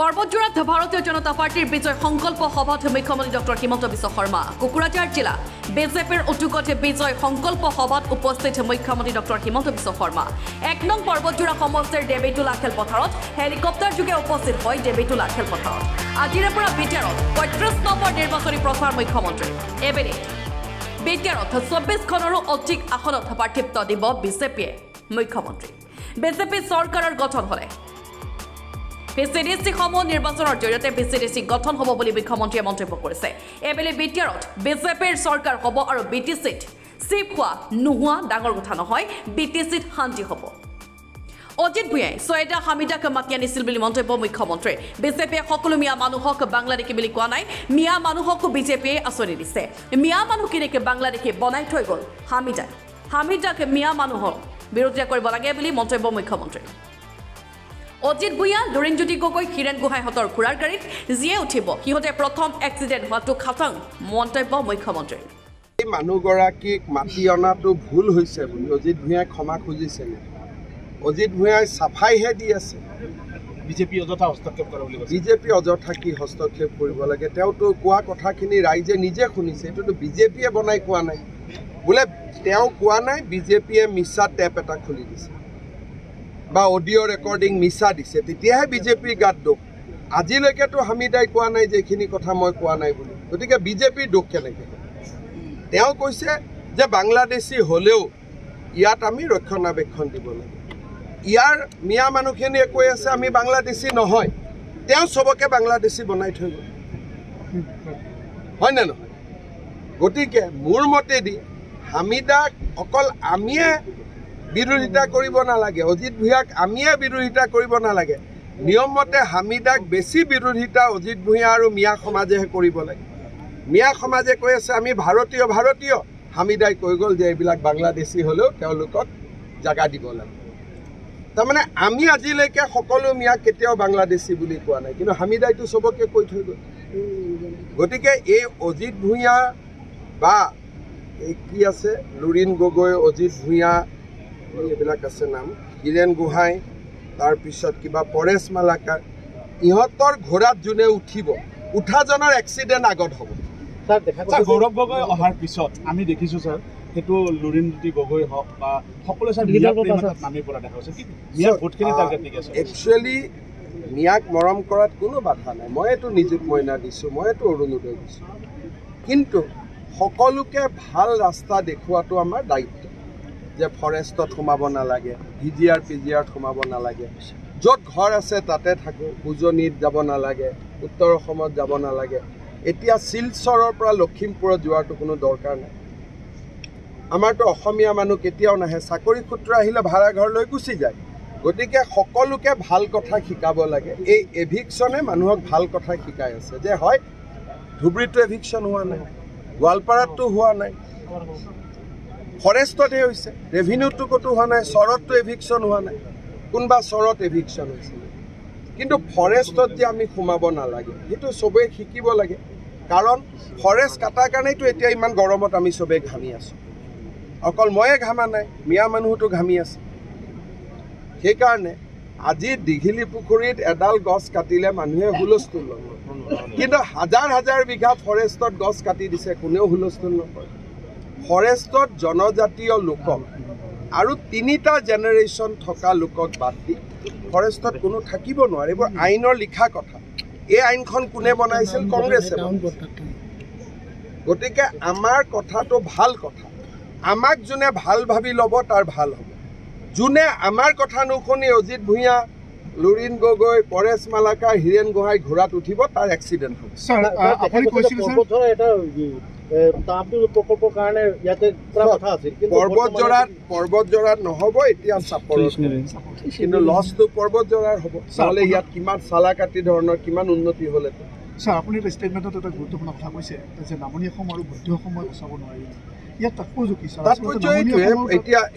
পৰ্বতজোড়াত ভাৰতীয় জনতা পাৰ্টিৰ বিজয় সংকল্প সভাত মুখ্যমন্ত্ৰী ডক্টৰ হিমন্ত বিশ্ব শৰ্মা কুকুৰাঝাৰ জিলা বিজেপিৰ উদ্যোগতে বিজয় সংকল্প সভাত উপস্থিত মুখ্যমন্ত্ৰী ডক্টৰ হিমন্ত বিশ্ব শৰ্মা 1 নং পৰ্বতজোড়া সমষ্টিৰ দেৱীতোলা খেলপথাৰত হেলিকপ্টাৰ যোগে উপস্থিত হয় দেৱীতোলা খেলপথাৰত আজিৰে পৰা বিটিআৰত 35 নম্বৰ নিৰ্বাচনী প্ৰচাৰ মুখ্যমন্ত্ৰী এবেলি বিটিআৰত 24খনৰো অধিক আসনত প্ৰাৰ্থিত্ব দিব বিজেপিয়ে মুখ্যমন্ত্ৰী বিজেপি চৰকাৰৰ গঠন হলে বিসিডিসি সমূহ নিৰ্বাচনেৰ জড়িয়ে বিসিডিসি গঠন হব বলে মুখ্যমন্ত্ৰীয়ে মন্তব্য কৰেছে এবেলি বিটিআৰত বিজেপিৰ সৰকাৰ হব আৰ বিটিসিত চিপ হওয়া নোহোৱা ডাঙৰ কথা নহয় বিটিসিত শান্তি হব অজিত ভূঞাই সৈয়দা হামিদাক মাতি আনিছিল বুলি মন্তব্য মুখ্যমন্ত্ৰী বিজেপিয়ে সকলো মিয়া মানুহক বাংলাদেশী বুলি কোৱা নাই মিয়া মানুহকো বিজেপিয়ে আঁচনি দিছে মিয়া মানুহখিনিক বাংলাদেশী বনাই থৈ গল হামিদাক মিয়া মানুহক বিৰোধিতা কৰিব লাগে বুলি মন্তব্য মুখ্যমন্ত্ৰী অজিত ভূঞা লুৰিণজ্যোতি গগৈ হিৰেণ গোহাঁইহঁতৰ ঘোঁৰাৰ গাড়ীত যিয়ে উঠিব সিহঁতে প্ৰথম এক্সিডেণ্ট হোৱাটো খাটাং মন্তব্য মুখ্যমন্ত্ৰীৰ এই মানুহগৰাকীক মাতি অনাটো ভুল হৈছে বুলি অজিত ভূঞাই ক্ষমা খুজিছে অজিত ভূঞাই চাফাইহে দি আছে বিজেপি অযথা হস্তক্ষেপ কৰে বুলি কৈছে বিজেপি অযথা কি হস্তক্ষেপ কৰিব লাগে তেওঁতো কোৱা কথাখিনি ৰাইজে নিজে শুনিছে এইটোতো বিজেপিয়ে বনাই কোৱা নাই বোলে তেওঁ কোৱা নাই বিজেপিয়ে মিছা টেপ এটা খুলি দিছে বা অডিঅ' ৰেকৰ্ডিং মিছা দিছে তেতিয়াহে বিজেপিৰ গাত দোষ আজিলৈকেতো হামিদাই কোৱা নাই যে এইখিনি কথা মই কোৱা নাই বুলি গতিকে বিজেপিৰ দোষ কেনেকৈ তেওঁ কৈছে যে বাংলাদেশী হ'লেও ইয়াত আমি ৰক্ষণাবেক্ষণ দিব লাগে ইয়াৰ মিয়া মানুহখিনিয়ে কৈ আছে আমি বাংলাদেশী নহয় তেওঁ চবকে বাংলাদেশী বনাই থৈ গ'ল হয় নে নহয় গতিকে মোৰ মতেদি হামিদাক অকল আমিয়ে বিৰোধিতা কৰিব নালাগে অজিত ভূঞাক আমিয়ে বিৰোধিতা কৰিব নালাগে নিয়ম মতে হামিদাক বেছি বিৰোধিতা অজিত ভূঞা আৰু মিয়া সমাজেহে কৰিব লাগে মিয়া সমাজে কৈ আছে আমি ভাৰতীয় হামিদাই কৈ গ'ল যে এইবিলাক বাংলাদেশী হ'লেও তেওঁলোকক জাগা দিব লাগে তাৰমানে আমি আজিলৈকে সকলো মিয়া কেতিয়াও বাংলাদেশী বুলি কোৱা নাই কিন্তু হামিদাইতো চবকে কৈ থৈ গ'ল গতিকে এই অজিত ভূঞা বা এই কি আছে লুৰিণ গগৈ অজিত ভূঞা এইবিলাক আছে নাম হিৰেণ গোহাঁই তাৰপিছত কিবা পৰেশ মালাকাৰ ইহঁতৰ ঘোঁৰাত যোনে উঠিব উঠাজনৰ এক্সিডেণ্ট আগত হ'ব ছাৰ গৌৰৱ গগৈ অহাৰ পিছত আমি দেখিছোঁ ছাৰ সেইটো লুৰিণজ্যোতি গগৈ হওক বা সকলোৱে ছাৰ নামি পৰা দেখা হৈছে মিয়াৰ ভোটখিনি টাৰ্গেট নেকি আছে একচুৱেলি মিয়াক মৰম কৰাত কোনো বাধা নাই মইতো নিযুত মইনা দিছোঁ মইতো অৰুণোদয় দিছোঁ কিন্তু সকলোকে ভাল ৰাস্তা দেখুৱাটো আমাৰ দায়িত্ব যে ফৰেষ্টত সোমাব নালাগে ভিজিআৰ পিজিআৰত সোমাব নালাগে য'ত ঘৰ আছে তাতে থাকোঁ উজনিত যাব নালাগে উত্তৰ অসমত যাব নালাগে এতিয়া শিলচৰৰ পৰা লখিমপুৰত যোৱাটো কোনো দৰকাৰ নাই আমাৰতো অসমীয়া মানুহ কেতিয়াও নাহে চাকৰি সূত্ৰে আহিলে ভাড়া ঘৰলৈ গুচি যায় গতিকে সকলোকে ভাল কথা শিকাব লাগে এই এভিকশ্যনে মানুহক ভাল কথা শিকাই আছে যে হয় ধুবুৰীতো এভিকশ্যন হোৱা নাই গোৱালপাৰাতো হোৱা নাই ফৰেষ্টতহে হৈছে ৰেভিনিউটো ক'তো হোৱা নাই চৰততো এভিকশ্যন হোৱা নাই কোনোবা চৰত এভিকশ্যন হৈছে কিন্তু ফৰেষ্টত যে আমি সোমাব নালাগে সেইটো চবেই শিকিব লাগে কাৰণ ফৰেষ্ট কটাৰ কাৰণেতো এতিয়া ইমান গৰমত আমি চবেই ঘামি আছোঁ অকল ময়ে ঘামা নাই মিয়া মানুহতো ঘামি আছে সেইকাৰণে আজি দীঘিলী পুখুৰীত এডাল গছ কাটিলে মানুহে হুলস্থুল নকৰে কিন্তু হাজাৰ বিঘা ফৰেষ্টত গছ কাটি দিছে কোনেও হুলস্থুল নকৰে ফৰেষ্টত জনজাতীয় লোকক আৰু 3টা জেনেৰেশ্যন থকা লোকক বাদ দি ফৰেষ্টত কোনো থাকিব নোৱাৰে এইবোৰ আইনৰ লিখা কথা এই আইনখন কোনে বনাইছিল কংগ্ৰেছে গতিকে আমাৰ কথাটো ভাল কথা আমাক যোনে ভাল ভাবি ল'ব তাৰ ভাল হ'ব যোনে আমাৰ কথা নুশুনি অজিত ভূঞা লুৰিণ গগৈ পৰেশ মালাকাৰ হিৰেণ গোহাঁই ঘোঁৰাত উঠিব তাৰ এক্সিডেণ্ট হ'ব পৰ্বতজোৰাত নহ'ব এতিয়া চাপৰত কিন্তু লছটো পৰ্বতজোৰাৰ হ'ব নহ'লে ইয়াত কিমান চালাকাটি ধৰণৰ কিমান উন্নতি হ'লেতো ছাৰ আপুনি এটা ষ্টেটমেণ্টত এটা গুৰুত্বপূৰ্ণ কথা কৈছে যে নামনি অসম আৰু মধ্য অসমত বচাব নোৱাৰি ইয়াত তাৎপৰ্য কি ছাৰ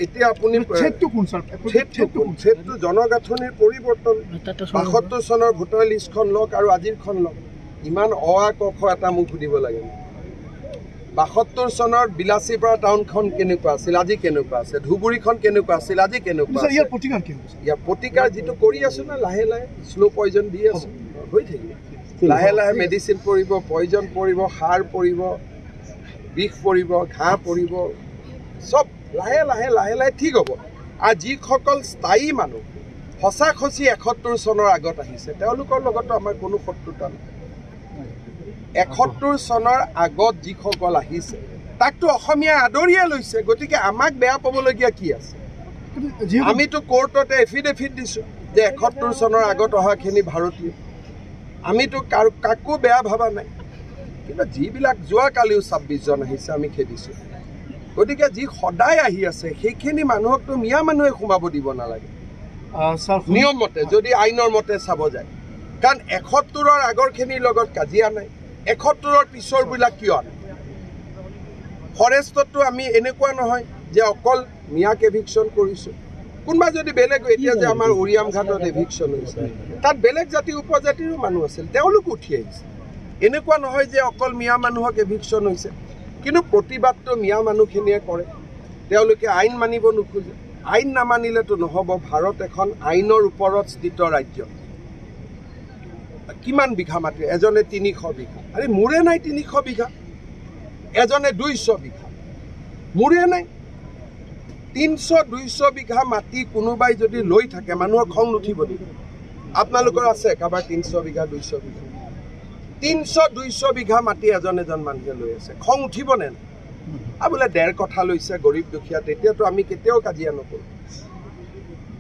এতিয়া আপুনি ছেটটো জনগাঁথনিৰ পৰিৱৰ্তন ৭২ চনৰ ভোটাৰ লিষ্টখন লওক আৰু আজিৰখন লওক ইমান অ আ ক খ এটা মোক সুধিব লাগে ৭২ চনৰ বিলাসীপাৰা টাউনখন কেনেকুৱা আছিল আজি কেনেকুৱা আছে ধুবুৰীখন কেনেকুৱা আছিল আজি কেনেকুৱা আছে ইয়াৰ প্ৰতিকাৰ কি ইয়াৰ প্ৰতিকাৰ যিটো কৰি আছো না লাহে লাহে স্লো পয়জন দি আছো হৈ থাকিব লাহে লাহে মেডিচিন পৰিব পয়জন পৰিব সাৰ পৰিব বিষ পৰিব ঘাঁহ পৰিব সব লাহে লাহে লাহে লাহে ঠিক হ'ব আৰু যিসকল স্থায়ী মানুহ সঁচা খচি ৭১ চনৰ আগত আহিছে তেওঁলোকৰ লগতো আমাৰ কোনো শত্ৰুতা নাই ৭১ চনৰ আগত যিসকল আহিছে তাকতো অসমীয়া আদৰিয়ে লৈছে গতিকে আমাক বেয়া পাবলগীয়া কি আছে আমিতো কোৰ্টতে এফিডেভিট দিছোঁ যে ৭১ চনৰ আগত অহাখিনি ভাৰতীয় আমিতো কাকো বেয়া ভাবা নাই কিন্তু যিবিলাক যোৱাকালিও ২৬ জন আহিছে আমি খেদিছোঁ গতিকে যি সদায় আহি আছে সেইখিনি মানুহকতো মিয়া মানুহে সোমাব দিব নালাগে নিয়ম মতে যদি আইনৰ মতে চাব যায় কাৰণ ৭১ৰ আগৰখিনিৰ লগত কাজিয়া নাই ৭১ৰ পিছৰবিলাক কিয় আনে ফৰেষ্টতো আমি এনেকুৱা নহয় যে অকল মিয়াক এভিকশ্যন কৰিছোঁ কোনোবা যদি বেলেগ এতিয়া যে আমাৰ উৰিয়াম ঘাটত এভিকশ্যন হৈছে তাত বেলেগ জাতি উপজাতিৰো মানুহ আছিল তেওঁলোক উঠি আহিছে এনেকুৱা নহয় যে অকল মিয়া মানুহক এভিকশ্যন হৈছে কিন্তু প্ৰতিবাদটো মিয়া মানুহখিনিয়ে কৰে তেওঁলোকে আইন মানিব নোখোজে আইন নামানিলেতো নহ'ব ভাৰত এখন আইনৰ ওপৰত স্থিত ৰাজ্য কিমান বিঘা মাটি এজনে ৩০০ বিঘা আৰে মোৰে নাই ৩০০ বিঘা এজনে ২০০ বিঘা মোৰে নাই ৩০০-২০০ বিঘা মাটি কোনোবাই যদি লৈ থাকে মানুহৰ খং নুঠিব নেকি আপোনালোকৰ আছে কাৰোবাৰ ৩০০ বিঘা ২০০ বিঘা ৩০০-২০০ বিঘা মাটি এজন মানুহে লৈ আছে খং উঠিবনে নাই আৰু বোলে ১.৫ কঠা লৈছে গৰীব দুখীয়া তেতিয়াতো আমি কেতিয়াও কাজিয়া নকৰোঁ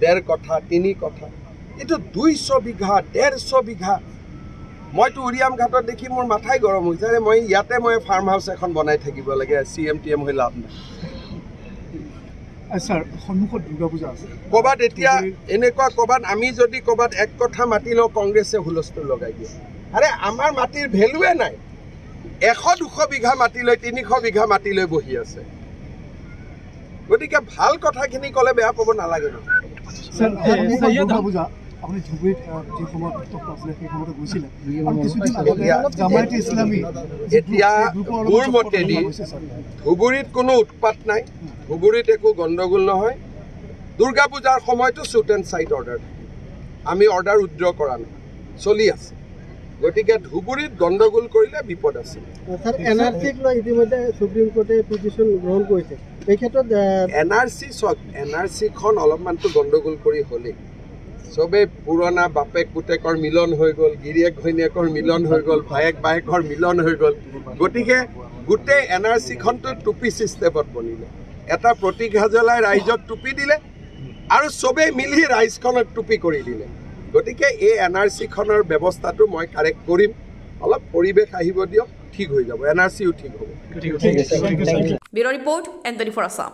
১.৫ কঠা ৩ কঠা এইটো ২০০ বিঘা ১৫০ বিঘা মইতো উৰিয়াম ঘাটত দেখি মোৰ মাথাই গৰম হৈছে যে মই ইয়াতে মই ফাৰ্ম হাউচ এখন বনাই থাকিব লাগে CM হৈ লাভ নাই স্যাৰ সন্মুখত দুৰ্গা পূজা আছে ক'ৰবাত এতিয়া এনেকুৱা ক'ৰবাত আমি যদি ক'ৰবাত ১ কঠা মাটি লওঁ কংগ্ৰেছে হুলস্থুল লগাই দিয়ে আৰে আমাৰ মাটিৰ ভেলুৱে নাই ১০০-২০০ বিঘা মাটি লৈ ৩০০ বিঘা মাটি লৈ বহি আছে গতিকে ভাল কথাখিনি ক'লে বেয়া পাব নালাগে ন দুৰ্গা পূজা আপুনি ধুবুৰীত যি সময়ত উত্তপ্ত আছিলে সেই সময়তে গৈছিলে আৰু কিছুদিন আগতে জামায়াতে ইছলামী এতিয়া মোৰ মতেদি ধুবুৰীত কোনো উৎপাত নাই ধুবুৰীত একো গণ্ডগোল নহয় দুৰ্গা পূজাৰ সময়তো শ্বুট এণ্ড চাইট অৰ্ডাৰ আমি অৰ্ডাৰ উইথড্ৰ কৰা নাই চলি আছে গতিকে ধুবুৰীত গণ্ডগোল কৰিলে বিপদ আছে NRCক লৈ ইতিমধ্যে সুপ্ৰিম কোৰ্টে পিটিশ্যন গ্ৰহণ কৰিছে এই ক্ষেত্ৰত NRCখন অলপমানতো গণ্ডগোল কৰি হ'লেই চবে পুৰণা বাপেক পুতেকৰ মিলন হৈ গ'ল গিৰিয়েক ঘৈণীয়েকৰ মিলন হৈ গ'ল ভায়েক বায়েকৰ মিলন হৈ গ'ল গতিকে গোটেই NRCখনতো টুপি ছিষ্টেমত বনিলে এটা প্ৰতীক্ষা জ্বলাই ৰাইজক টুপি দিলে আৰু চবেই মিলি ৰাইজখনক টুপি কৰি দিলে গতিকে এই NRCখনৰ ব্যৱস্থাটো মই কাৰেক্ট কৰিম অলপ পৰিৱেশ আহিব দিয়ক ঠিক হৈ যাব NRCও ঠিক হ'ব ব্যুৰ' ৰিপৰ্ট N24 আছাম।